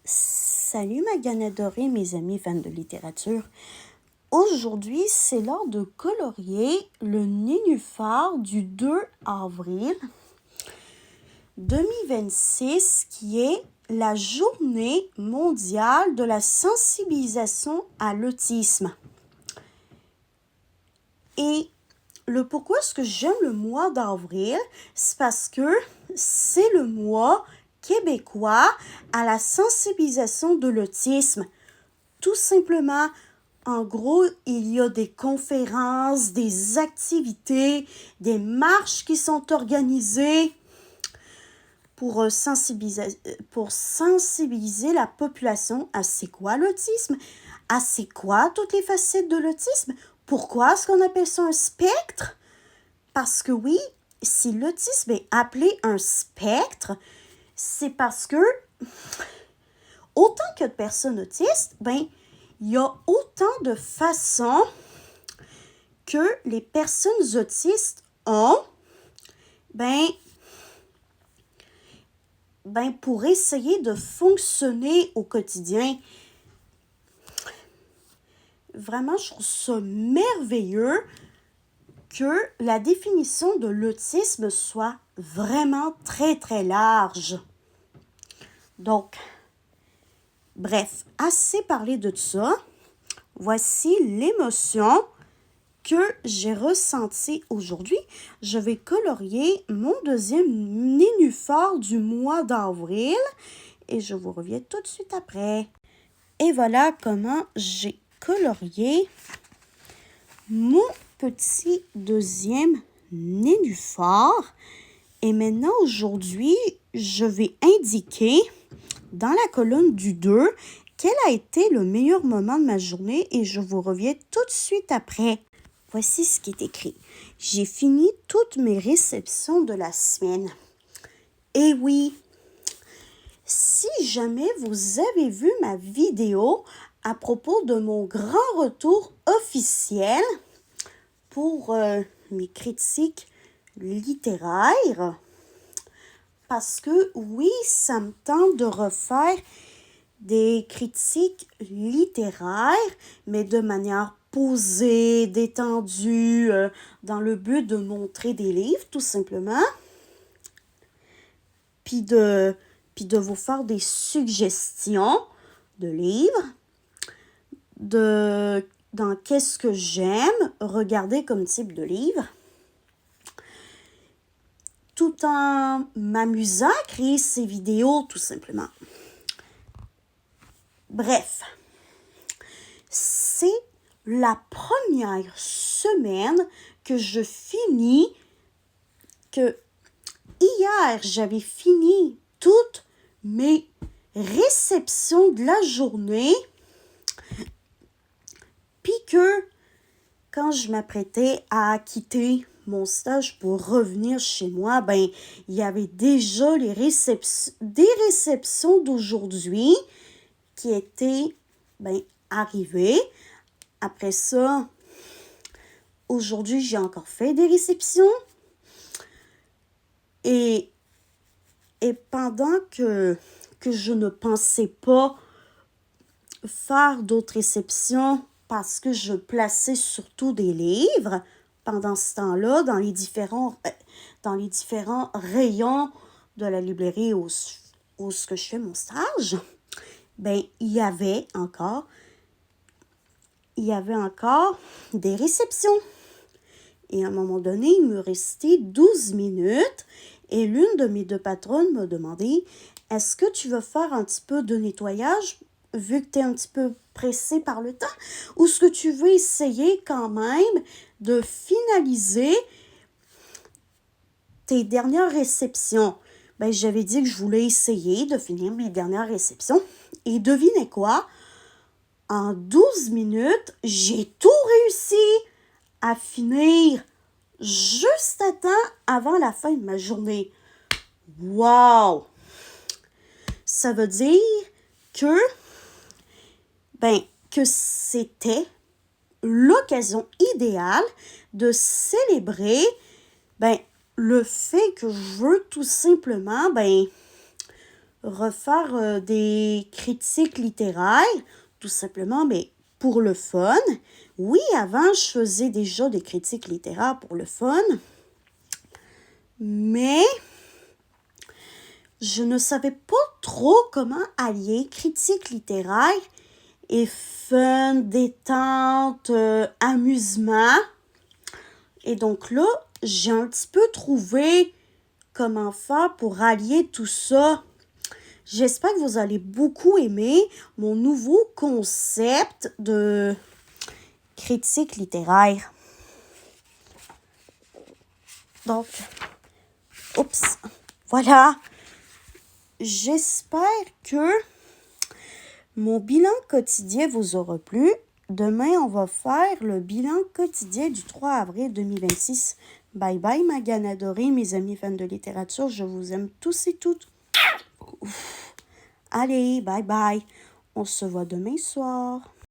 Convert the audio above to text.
Salut ma ganette dorée, mes amis fans de littérature. Aujourd'hui, c'est l'heure de colorier le nénuphar du 2 avril 2026, qui est la journée mondiale de la sensibilisation à l'autisme. Et le pourquoi est-ce que j'aime le mois d'avril, c'est parce que c'est le mois québécois à la sensibilisation de l'autisme. Tout simplement, en gros, il y a des conférences, des activités, des marches qui sont organisées pour sensibiliser la population à c'est quoi l'autisme, à c'est quoi toutes les facettes de l'autisme, pourquoi est-ce qu'on appelle ça un spectre? Parce que oui, si l'autisme est appelé un spectre, c'est parce que autant que de personnes autistes, il y a autant de façons que les personnes autistes ont, pour essayer de fonctionner au quotidien. Vraiment, je trouve ça merveilleux que la définition de l'autisme soit vraiment très, très large. Donc, bref, assez parlé de ça. Voici l'émotion que j'ai ressentie aujourd'hui. Je vais colorier mon deuxième nénuphar du mois d'avril et je vous reviens tout de suite après. Et voilà comment j'ai colorié mon petit deuxième nénuphar. Et maintenant, aujourd'hui, je vais indiquer dans la colonne du 2 quel a été le meilleur moment de ma journée et je vous reviens tout de suite après. Voici ce qui est écrit. J'ai fini toutes mes réceptions de la semaine. Et oui, si jamais vous avez vu ma vidéo à propos de mon grand retour officiel pour mes critiques littéraires, parce que oui, ça me tente de refaire des critiques littéraires, mais de manière posée, détendue, dans le but de montrer des livres, tout simplement. Puis de vous faire des suggestions de livres, dans qu'est-ce que j'aime regarder comme type de livre, tout en m'amusant à créer ces vidéos, tout simplement. Bref, c'est la première semaine que je finis, que hier, j'avais fini toutes mes réceptions de la journée, puis que quand je m'apprêtais à quitter mon stage pour revenir chez moi, il y avait déjà des réceptions d'aujourd'hui qui étaient arrivées. Après ça, aujourd'hui, j'ai encore fait des réceptions. Et pendant que je ne pensais pas faire d'autres réceptions parce que je plaçais surtout des livres, pendant ce temps-là, dans les différents rayons de la librairie où je fais mon stage, il y avait encore des réceptions. Et à un moment donné, il me restait 12 minutes et l'une de mes deux patronnes m'a demandé « Est-ce que tu veux faire un petit peu de nettoyage vu que tu es un petit peu pressé par le temps ou est-ce que tu veux essayer quand même de finaliser tes dernières réceptions? » J'avais dit que je voulais essayer de finir mes dernières réceptions. Et devinez quoi? En 12 minutes, j'ai tout réussi à finir juste à temps avant la fin de ma journée. Wow! Ça veut dire que c'était l'occasion idéale de célébrer le fait que je veux tout simplement refaire des critiques littéraires, tout simplement, mais pour le fun. Oui, avant, je faisais déjà des critiques littéraires pour le fun, mais je ne savais pas trop comment allier critique littéraire et fun, détente, amusement. Et donc là, j'ai un petit peu trouvé comment faire pour allier tout ça. J'espère que vous allez beaucoup aimer mon nouveau concept de critique littéraire. Donc, oups, voilà. J'espère que mon bilan quotidien vous aura plu. Demain, on va faire le bilan quotidien du 3 avril 2026. Bye bye, ma gagne adorée, mes amis fans de littérature. Je vous aime tous et toutes. Ouf. Allez, bye bye. On se voit demain soir.